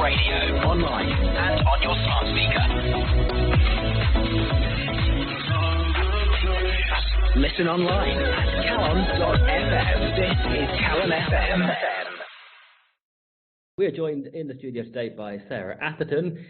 radio, online, and on your smart speaker. Listen online at calon.fm. This is Calon FM. We are joined in the studio today by Sarah Atherton.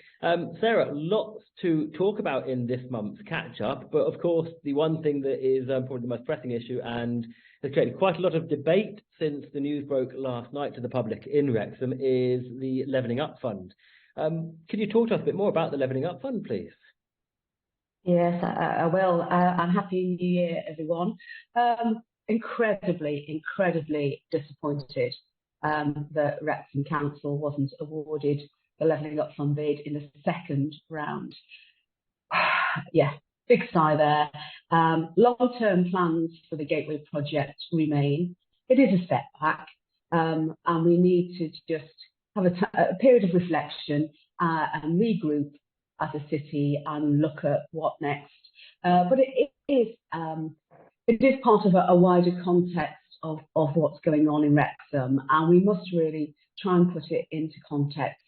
Sarah, lots to talk about in this month's catch-up, but of course the one thing that is probably the most pressing issue and has created quite a lot of debate since the news broke last night to the public in Wrexham is the Levelling Up Fund. Can you talk to us a bit more about the Levelling Up Fund, please? Yes, I will. And Happy New Year, everyone. Incredibly disappointed that Wrexham Council wasn't awarded the Levelling Up Fund bid in the second round. Yeah, big sigh there. Long-term plans for the Gateway project remain. It is a setback, and we need to just have a period of reflection and regroup as a city and look at what next. But it is part of a wider context of what's going on in Wrexham, and we must really try and put it into context.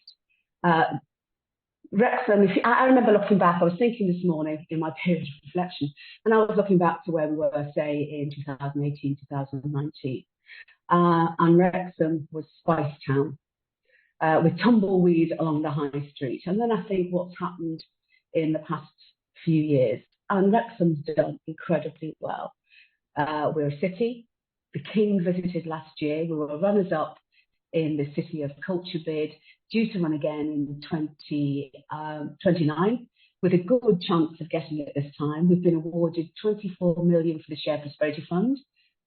Wrexham, I remember looking back, I was thinking this morning in my period of reflection, and I was looking back to where we were, say, in 2018, 2019. And Wrexham was Spice Town, with tumbleweed along the high street. And then I think what's happened in the past few years, and Wrexham's done incredibly well. We're a city. The King visited last year. We were runners-up in the City of Culture bid, due to run again in 2029, with a good chance of getting it this time. We've been awarded 24 million for the Shared Prosperity Fund,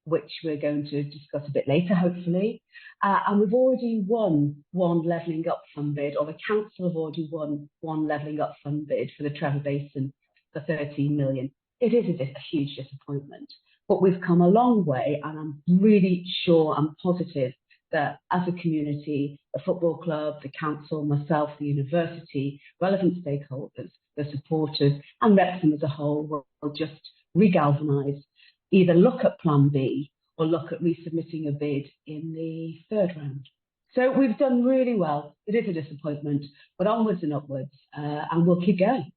which we're going to discuss a bit later, hopefully. And we've already won one Levelling Up Fund bid, or the council have already won one Levelling Up Fund bid for the Trevor Basin for 13 million. It is a huge disappointment, but we've come a long way, and I'm really sure and positive that as a community, the football club, the council, myself, the university, relevant stakeholders, the supporters, and Wrexham as a whole will just re-galvanise, either look at Plan B or look at resubmitting a bid in the third round. So we've done really well. It is a disappointment, but onwards and upwards, and we'll keep going.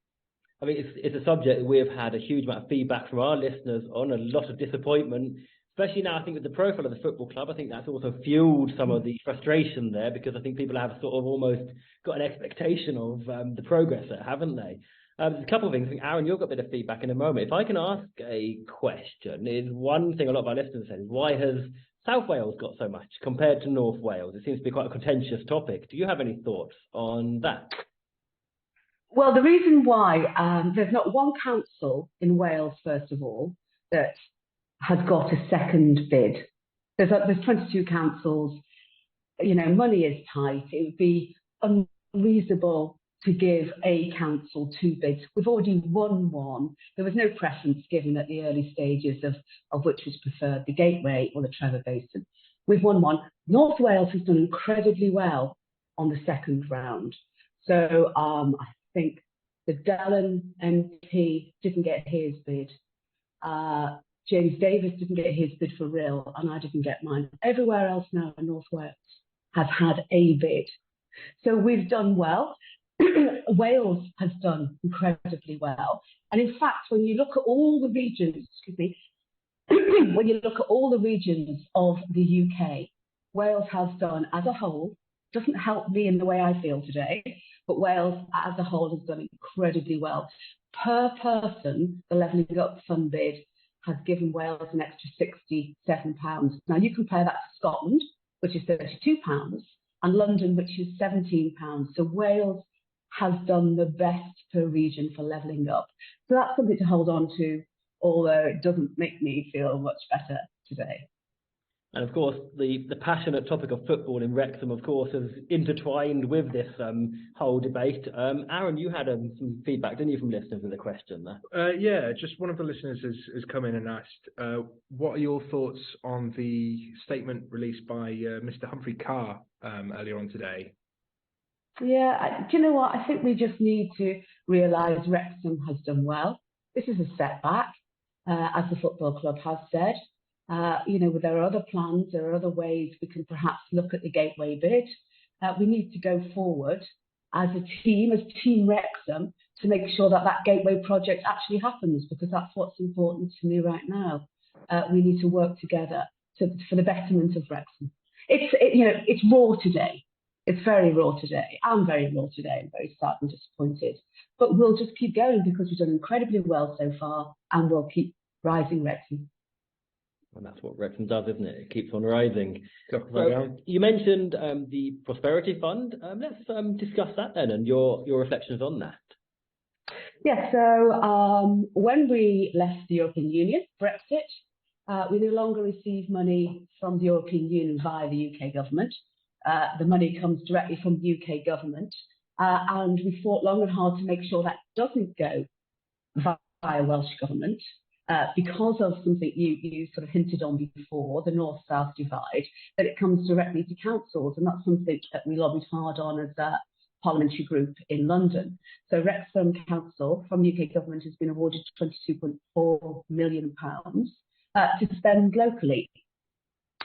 I mean, it's a subject that we have had a huge amount of feedback from our listeners on, a lot of disappointment, especially now I think with the profile of the football club. I think that's also fueled some of the frustration there, because I think people have sort of almost got an expectation of the progress there, haven't they? There's a couple of things. I think, Aaron, you'll get a bit of feedback in a moment. If I can ask a question, is one thing a lot of our listeners say is, why has South Wales got so much compared to North Wales? It seems to be quite a contentious topic. Do you have any thoughts on that? Well, the reason why, there's not one council in Wales, first of all, that has got a second bid. There's 22 councils. You know, money is tight. It would be unreasonable to give a council two bids. We've already won one. There was no preference given at the early stages of which was preferred, the Gateway or the Trevor Basin. We've won one. North Wales has done incredibly well on the second round. So I think the Calon MP didn't get his bid. James Davis didn't get his bid for real, and I didn't get mine. Everywhere else now in North Wales has had a bid. So we've done well. Wales has done incredibly well. And in fact, when you look at all the regions, when you look at all the regions of the UK, Wales has done as a whole, doesn't help me in the way I feel today, but Wales as a whole has done incredibly well. Per person, the Levelling Up Fund bid has given Wales an extra £67. Now you compare that to Scotland, which is £32, and London, which is £17. So Wales has done the best per region for levelling up. So that's something to hold on to, although it doesn't make me feel much better today. And of course, the passionate topic of football in Wrexham, of course, is intertwined with this whole debate. Aaron, you had some feedback, didn't you, from listeners with a question there? Yeah, just one of the listeners has come in and asked, what are your thoughts on the statement released by Mr. Humphrey Carr earlier on today? Yeah, do you know what? I think we just need to realise Wrexham has done well. This is a setback, as the football club has said. You know, there are other plans, there are other ways we can perhaps look at the Gateway bid. we need to go forward as a team, as Team Wrexham, to make sure that that gateway project actually happens, because that's what's important to me right now. We need to work together for the betterment of Wrexham. It's raw today. It's very raw today. I'm very raw today. I'm very sad and disappointed. But we'll just keep going, because we've done incredibly well so far, and we'll keep rising Wrexham. And that's what Wrexham does, isn't it? It keeps on rising. Right on. You mentioned the Prosperity Fund. Let's discuss that then, and your reflections on that. Yeah, so when we left the European Union, Brexit, we no longer receive money from the European Union via the UK government. The money comes directly from the UK government, and we fought long and hard to make sure that doesn't go via Welsh government, because of something you sort of hinted on before, the North-South divide, that it comes directly to councils, and that's something that we lobbied hard on as a parliamentary group in London. So Wrexham Council from the UK government has been awarded £22.4 million to spend locally.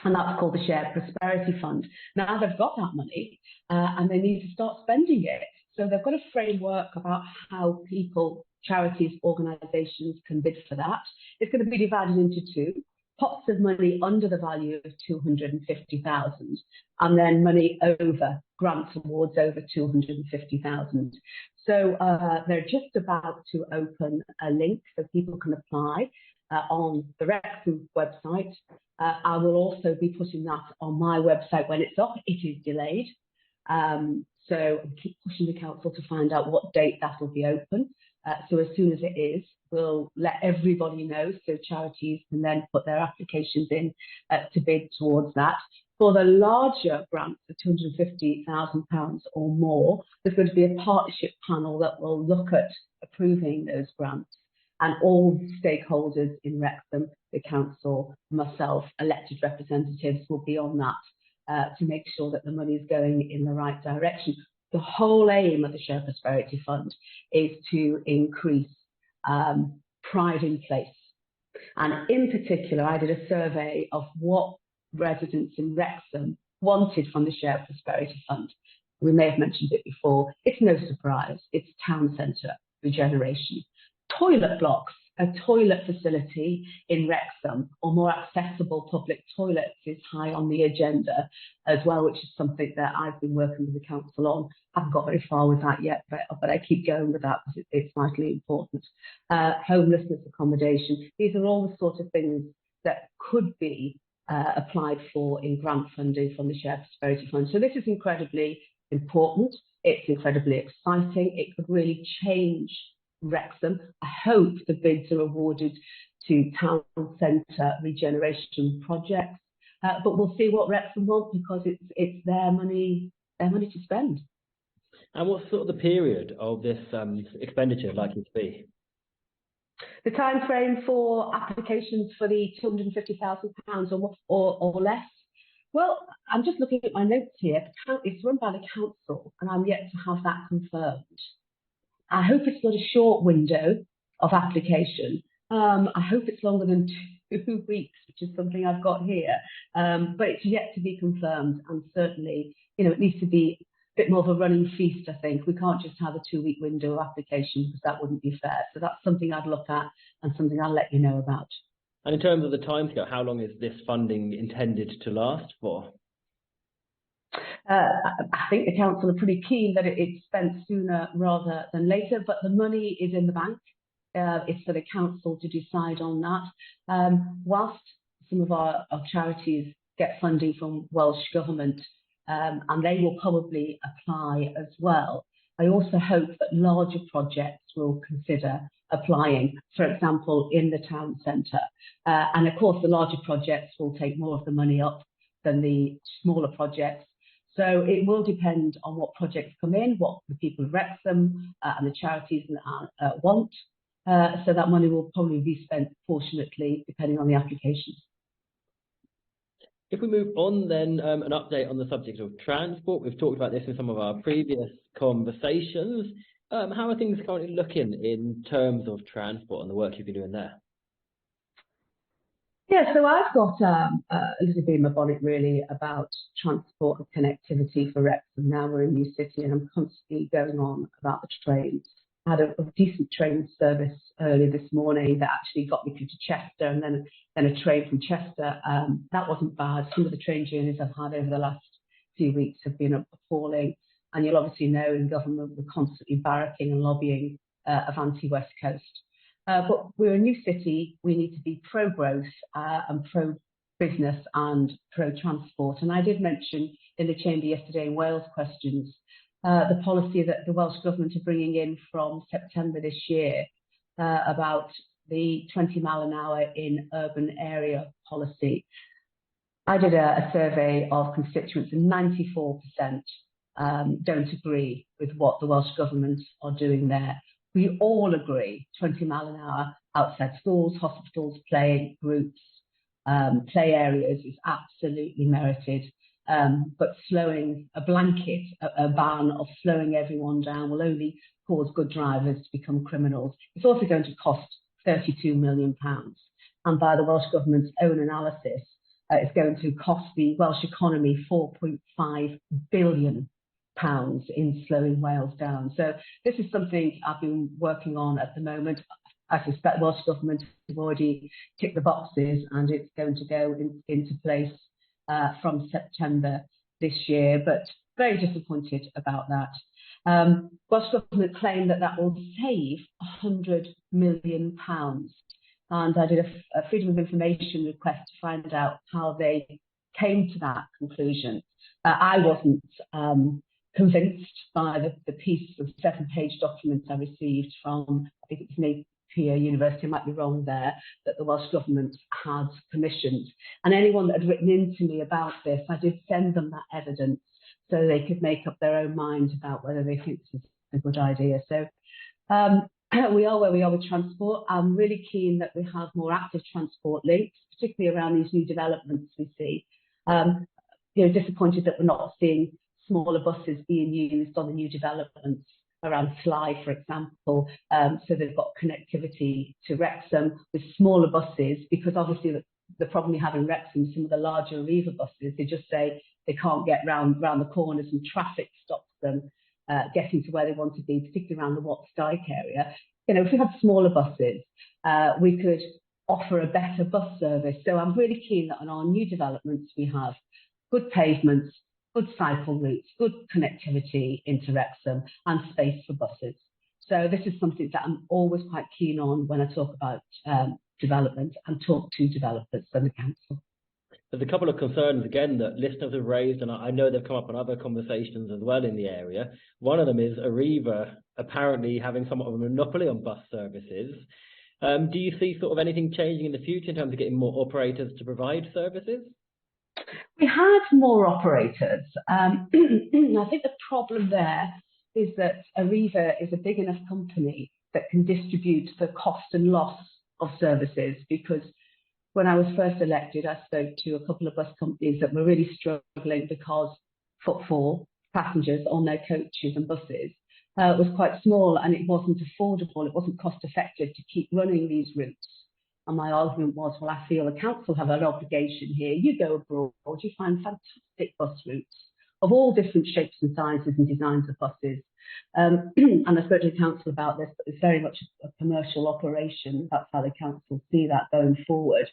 And that's called the Shared Prosperity Fund. Now they've got that money, and they need to start spending it. So they've got a framework about how people, charities, organisations can bid for that. It's going to be divided into two: pots of money under the value of 250,000, and then money over, grant awards over 250,000. So they're just about to open a link so people can apply on the Wrexham website. I will also be putting that on my website when it's up. It is delayed. So I keep pushing the council to find out what date that will be open. So as soon as it is, we'll let everybody know, so charities can then put their applications in to bid towards that. For the larger grants of £250,000 or more, there's going to be a partnership panel that will look at approving those grants. And all stakeholders in Wrexham, the council, myself, elected representatives will be on that to make sure that the money is going in the right direction. The whole aim of the Shared Prosperity Fund is to increase pride in place. And in particular, I did a survey of what residents in Wrexham wanted from the Shared Prosperity Fund. We may have mentioned it before. It's no surprise. It's town centre regeneration. Toilet blocks, a toilet facility in Wrexham, or more accessible public toilets, is high on the agenda as well, which is something that I've been working with the council on. I haven't got very far with that yet, but I keep going with that because it's vitally important. Homelessness accommodation, these are all the sort of things that could be applied for in grant funding from the Shared Prosperity Fund. So this is incredibly important. It's incredibly exciting. It could really change Wrexham. I hope the bids are awarded to town centre regeneration projects, but we'll see what Wrexham want, because it's their money to spend. And what's sort of the period of this expenditure likely to be? The time frame for applications for the £250,000 or less? Well, I'm just looking at my notes here. It's run by the council, and I'm yet to have that confirmed. I hope it's not a short window of application. I hope it's longer than 2 weeks, which is something I've got here. But it's yet to be confirmed, and certainly, it needs to be a bit more of a running feast, I think. We can't just have a 2-week window of application, because that wouldn't be fair. So that's something I'd look at and something I'll let you know about. And in terms of the timescale, how long is this funding intended to last for? I think the council are pretty keen that it's spent sooner rather than later, but the money is in the bank. It's for the council to decide on that. Whilst some of our charities get funding from Welsh Government, and they will probably apply as well, I also hope that larger projects will consider applying, for example, in the town centre. And of course, the larger projects will take more of the money up than the smaller projects. So it will depend on what projects come in, what the people of Wrexham and the charities want. So that money will probably be spent proportionately depending on the applications. If we move on then, an update on the subject of transport. We've talked about this in some of our previous conversations. How are things currently looking in terms of transport and the work you've been doing there? Yeah, so I've got a little bit in my bonnet really about transport and connectivity for Wrexham. Now we're in New City and I'm constantly going on about the trains. I had a decent train service early this morning that actually got me through to Chester and then a train from Chester. That wasn't bad. Some of the train journeys I've had over the last few weeks have been appalling. And you'll obviously know in government we're constantly barracking and lobbying of anti-West Coast. But we're a new city, we need to be pro-growth and pro-business and pro-transport. And I did mention in the Chamber yesterday in Wales Questions the policy that the Welsh Government are bringing in from September this year about the 20 mile an hour in urban area policy. I did a survey of constituents and 94% don't agree with what the Welsh Government are doing there. We all agree 20 mile an hour outside schools, hospitals, play groups, play areas is absolutely merited. But slowing a blanket, a ban of slowing everyone down will only cause good drivers to become criminals. It's also going to cost £32 million. And by the Welsh Government's own analysis, it's going to cost the Welsh economy £4.5 billion in slowing Wales down. So this is something I've been working on at the moment. I suspect Welsh Government have already ticked the boxes and it's going to go into place from September this year, but very disappointed about that. Welsh Government claim that will save £100 million. And I did a Freedom of Information request to find out how they came to that conclusion. I wasn't convinced by the piece of 7-page documents I received from, I think it's Napier University, I might be wrong there, that the Welsh Government had commissioned. And anyone that had written into me about this, I did send them that evidence so they could make up their own mind about whether they think this is a good idea. So we are where we are with transport. I'm really keen that we have more active transport links, particularly around these new developments we see. Disappointed that we're not seeing smaller buses being used on the new developments around Sly, for example, so they've got connectivity to Wrexham with smaller buses, because obviously the problem we have in Wrexham, some of the larger Arriva buses, they just say they can't get round the corners and traffic stops them getting to where they want to be, particularly around the Watts Dyke area. If we had smaller buses, we could offer a better bus service. So I'm really keen that on our new developments we have good pavements, good cycle routes, good connectivity into Wrexham and space for buses. So this is something that I'm always quite keen on when I talk about development and talk to developers and the council. There's a couple of concerns, again, that listeners have raised, and I know they've come up in other conversations as well in the area. One of them is Arriva apparently having somewhat of a monopoly on bus services. Do you see sort of anything changing in the future in terms of getting more operators to provide services? We had more operators. I think the problem there is that Arriva is a big enough company that can distribute the cost and loss of services, because when I was first elected, I spoke to a couple of bus companies that were really struggling because footfall, passengers on their coaches and buses was quite small and it wasn't affordable, it wasn't cost effective to keep running these routes. And my argument was, well, I feel the council have an obligation here. You go abroad, you find fantastic bus routes of all different shapes and sizes and designs of buses. And I spoke to the council about this, but it's very much a commercial operation. That's how the council see that going forward.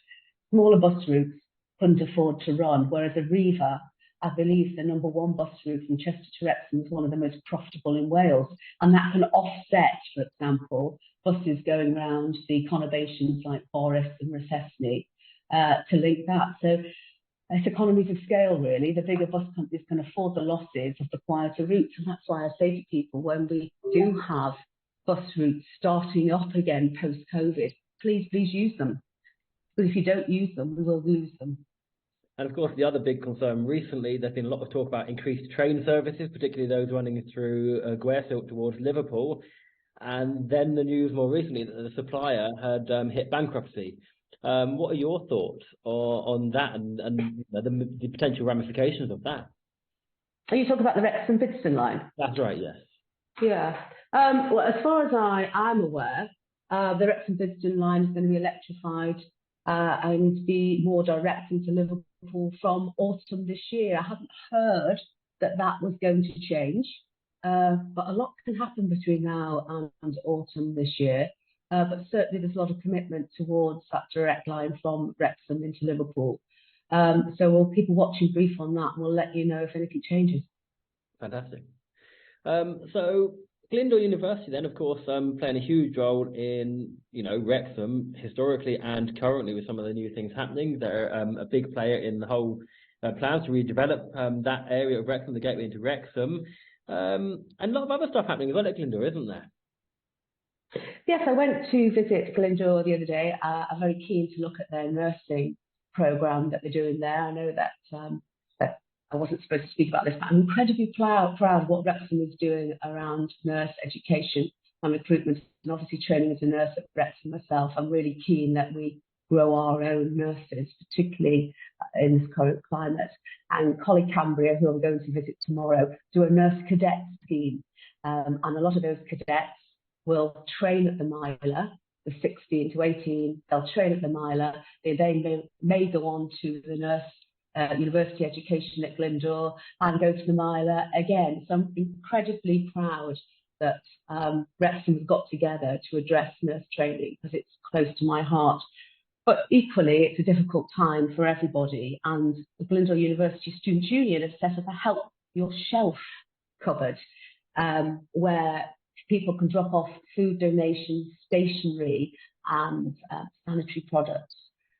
Smaller bus routes couldn't afford to run, whereas Arriva, I believe the #1 bus route from Chester to Wrexham is one of the most profitable in Wales. And that can offset, for example, buses going around the conurbations like Forest and Rethesney to link that. So it's economies of scale, really. The bigger bus companies can afford the losses of the quieter routes. And that's why I say to people, when we do have bus routes starting up again post-COVID, please use them. But if you don't use them, we will lose them. And of course, the other big concern recently, there's been a lot of talk about increased train services, particularly those running through Gwersylt towards Liverpool. And then the news more recently that the supplier had hit bankruptcy. What are your thoughts on that and the potential ramifications of that? Are you talking about the Wrexham-Bidston line? That's right, yes. Yeah. Well, as far as I'm aware, the Wrexham-Bidston line is going to be electrified and be more direct into Liverpool from autumn this year. I hadn't heard that was going to change, but a lot can happen between now and autumn this year. But certainly there's a lot of commitment towards that direct line from Wrexham into Liverpool. So we'll keep a watching brief on that, and we'll let you know if anything changes. Fantastic. So Glyndŵr University then, of course, playing a huge role in, Wrexham historically and currently with some of the new things happening. They're a big player in the whole plans to redevelop that area of Wrexham, the gateway into Wrexham, and a lot of other stuff happening as well at Glyndŵr, isn't there? Yes, I went to visit Glyndŵr the other day. I'm very keen to look at their nursing programme that they're doing there. I know that that I wasn't supposed to speak about this, but I'm incredibly proud of what Wrexham is doing around nurse education and recruitment, and obviously training as a nurse at Wrexham myself. I'm really keen that we grow our own nurses, particularly in this current climate. And Colleague Cambria, who I'm going to visit tomorrow, do a nurse cadet scheme. And a lot of those cadets will train at the Miler, the 16 to 18, they'll train at the Miler. They may go on to the nurse university education at Glyndŵr and go to the Miler again. So I'm incredibly proud that Wrexham have got together to address nurse training, because it's close to my heart. But equally, it's a difficult time for everybody. And the Glyndŵr University Students' Union has set up a Help Your Shelf cupboard, where people can drop off food donations, stationery, and sanitary products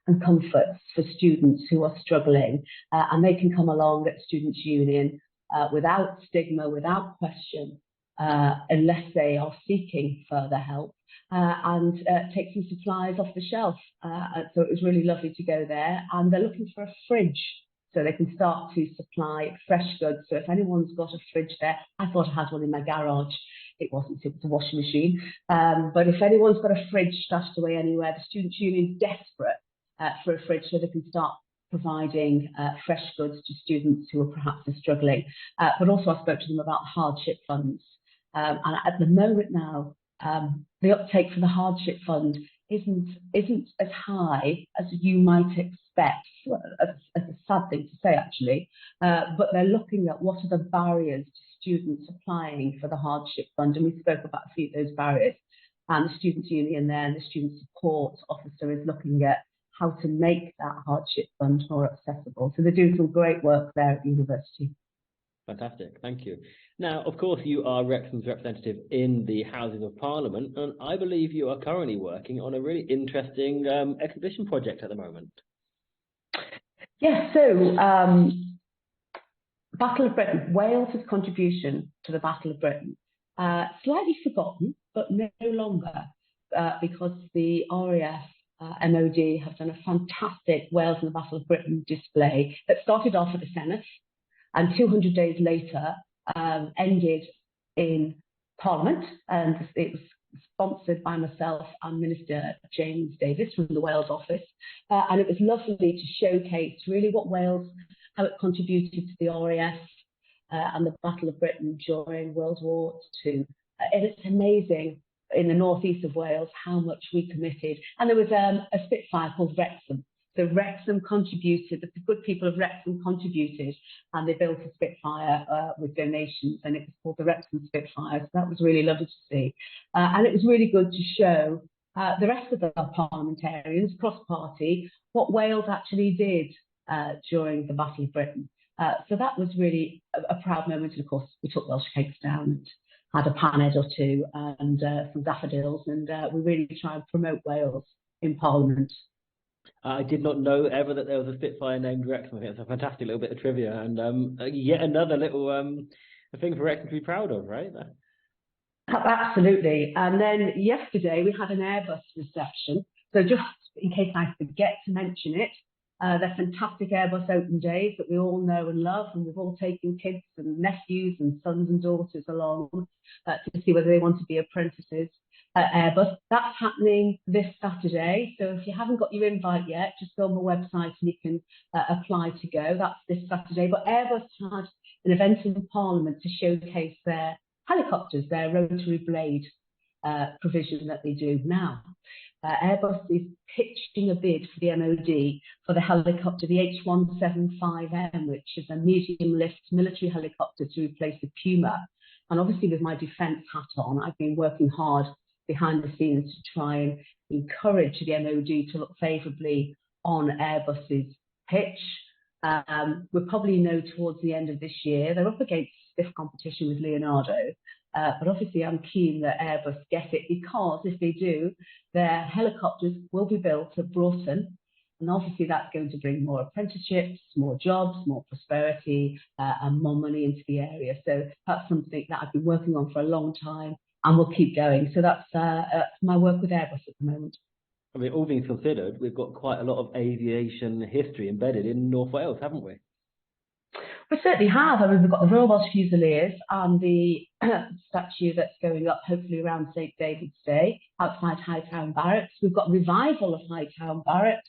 and comforts for students who are struggling. And they can come along at Students' Union without stigma, without question, unless they are seeking further help, and take some supplies off the shelf. So it was really lovely to go there. And they're looking for a fridge, so they can start to supply fresh goods. So if anyone's got a fridge there, I thought I had one in my garage. It wasn't, it was a washing machine. But if anyone's got a fridge stashed away anywhere, the Students' Union is desperate for a fridge, so they can start providing fresh goods to students who are perhaps struggling. But also I spoke to them about hardship funds. And at the moment now, the uptake for the hardship fund isn't as high as you might expect. As a sad thing to say, actually. But they're looking at what are the barriers to students applying for the hardship fund, and we spoke about a few of those barriers. And the Students' Union there, and the Student Support Officer, is looking at how to make that hardship fund more accessible. So they're doing some great work there at the university. Fantastic, thank you. Now, of course, you are Wrexham's representative in the Houses of Parliament, and I believe you are currently working on a really interesting exhibition project at the moment. Yes, so Battle of Britain, Wales's contribution to the Battle of Britain, slightly forgotten, but no longer, because the RAF MOD have done a fantastic Wales and the Battle of Britain display that started off at the Senate and 200 days later ended in Parliament, and it was sponsored by myself and Minister James Davis from the Wales office, and it was lovely to showcase really what Wales, how it contributed to the RAF and the Battle of Britain during World War II. And it's amazing in the northeast of Wales how much we committed. And there was a Spitfire called Wrexham. So Wrexham contributed, the good people of Wrexham contributed, and they built a Spitfire with donations, and it was called the Wrexham Spitfire. So that was really lovely to see. And it was really good to show the rest of our parliamentarians, cross-party, what Wales actually did during the Battle of Britain. So that was really a proud moment. And of course, we took Welsh cakes down and had a panhead or two and some daffodils, and we really try and promote Wales in Parliament. I did not know ever that there was a Spitfire named Wrexham. I think it's a fantastic little bit of trivia, and yet another little thing for Wrexham to be proud of, right? Absolutely. And then yesterday we had an Airbus reception. So just in case I forget to mention it, they're fantastic Airbus open days that we all know and love, and we've all taken kids and nephews and sons and daughters along to see whether they want to be apprentices at Airbus. That's happening this Saturday. So if you haven't got your invite yet, just go on the website and you can apply to go. That's this Saturday. But Airbus had an event in Parliament to showcase their helicopters, their rotary blade provision that they do now. Airbus is pitching a bid for the MOD for the helicopter, the H175M, which is a medium-lift military helicopter to replace the Puma. And obviously, with my defence hat on, I've been working hard behind the scenes to try and encourage the MOD to look favourably on Airbus's pitch. We'll probably know towards the end of this year. They're up against stiff competition with Leonardo, but obviously I'm keen that Airbus get it, because if they do, their helicopters will be built at Broughton, and obviously that's going to bring more apprenticeships, more jobs, more prosperity, and more money into the area. So that's something that I've been working on for a long time, and we'll keep going. So that's my work with Airbus at the moment. I mean, all things considered, we've got quite a lot of aviation history embedded in North Wales, haven't we? We certainly have. I mean, we've got the Royal Welsh Fusiliers and the statue that's going up, hopefully around St David's Day, outside Hightown Barracks. We've got revival of Hightown Barracks.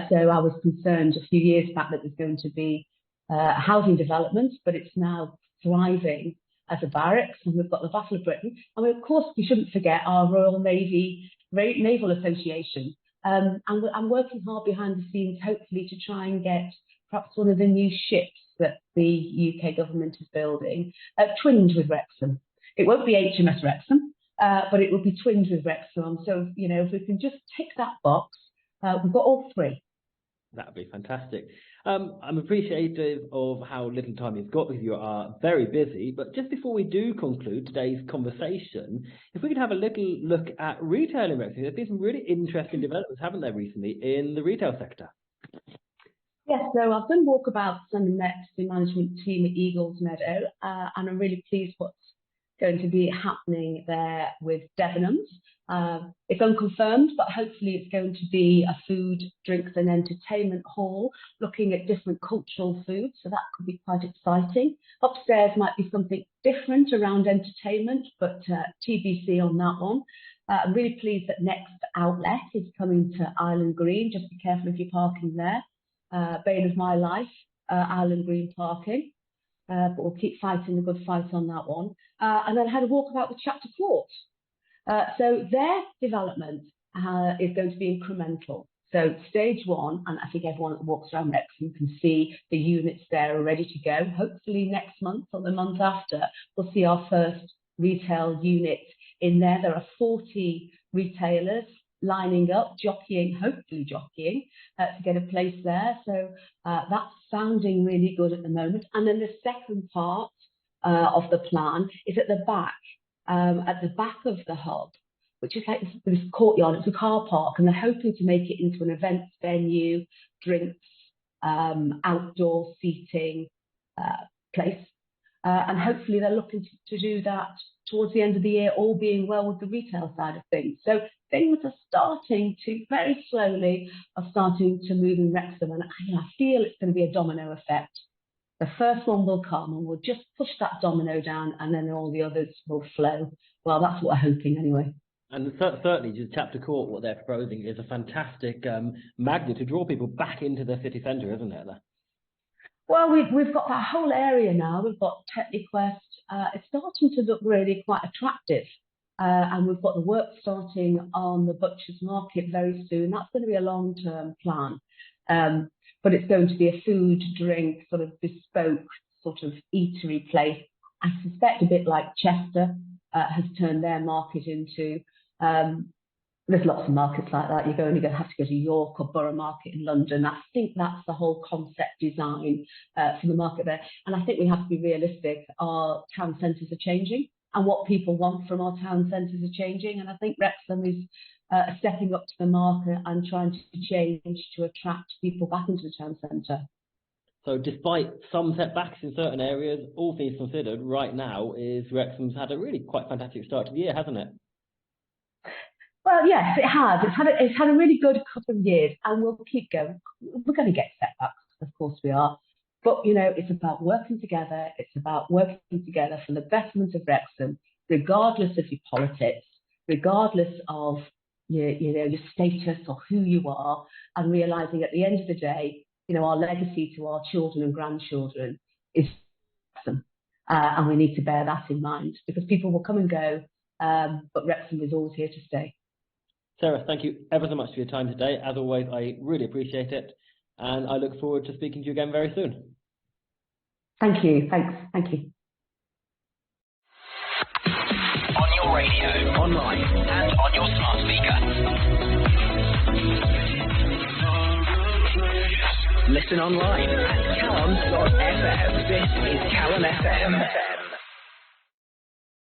So I was concerned a few years back that there's going to be housing development, but it's now thriving as a barracks. And we've got the Battle of Britain. And of course, we shouldn't forget our Royal Naval Association. And I'm working hard behind the scenes, hopefully, to try and get perhaps one of the new ships that the UK government is building, twinned with Wrexham. It won't be HMS Wrexham, but it will be twinned with Wrexham. So, you know, if we can just tick that box, we've got all three. That'd be fantastic. I'm appreciative of how little time you've got, because you are very busy. But just before we do conclude today's conversation, if we could have a little look at retail in Wrexham. There's been some really interesting developments, haven't there, recently in the retail sector? Yes, so I've done walkabouts and met the management team at Eagles Meadow, and I'm really pleased what's going to be happening there with Debenhams. It's unconfirmed, but hopefully it's going to be a food, drinks and entertainment hall looking at different cultural foods, so that could be quite exciting. Upstairs might be something different around entertainment, but TBC on that one. I'm really pleased that Next Outlet is coming to Island Green. Just be careful if you're parking there. Bane of my life, Island Green parking. But we'll keep fighting the good fight on that one. And then I had a walkabout with Chapter Court. So their development is going to be incremental. So stage one, and I think everyone that walks around Wrexham can see the units there are ready to go. Hopefully next month or the month after, we'll see our first retail unit in there. There are 40 retailers lining up, hopefully jockeying to get a place there. So that's sounding really good at the moment. And then the second part of the plan is at the back of the hub, which is like this courtyard. It's a car park, and they're hoping to make it into an events venue, drinks, outdoor seating place. And hopefully they're looking to do that towards the end of the year, all being well with the retail side of things. So things are starting to, very slowly, move in Wrexham. And I feel it's going to be a domino effect. The first one will come and we'll just push that domino down, and then all the others will flow. Well, that's what we're hoping anyway. And certainly, just Chapter Court, what they're proposing is a fantastic magnet to draw people back into the city centre, isn't it? Well, we've got that whole area now. We've got TechniQuest. It's starting to look really quite attractive. And we've got the work starting on the Butcher's Market very soon. That's going to be a long-term plan. But it's going to be a food, drink, sort of bespoke sort of eatery place. I suspect a bit like Chester has turned their market into. There's lots of markets like that. You're only going to have to go to York or Borough Market in London. I think that's the whole concept design for the market there. And I think we have to be realistic. Our town centres are changing, and what people want from our town centres are changing. And I think Wrexham is stepping up to the market and trying to change to attract people back into the town centre. So despite some setbacks in certain areas, all things considered, right now Wrexham's had a really quite fantastic start to the year, hasn't it? Well, yes, it has. It's had a really good couple of years, and we'll keep going. We're going to get setbacks, of course we are. But, you know, it's about working together. It's about working together for the betterment of Wrexham, regardless of your politics, regardless of your status or who you are, and realising at the end of the day, you know, our legacy to our children and grandchildren is Wrexham. And we need to bear that in mind, because people will come and go. but Wrexham is always here to stay. Sarah, thank you ever so much for your time today. As always, I really appreciate it, and I look forward to speaking to you again very soon. Thank you. Thanks. Thank you. On your radio, online, and on your smart speaker. Listen online at calon.fm. This is Calon FM.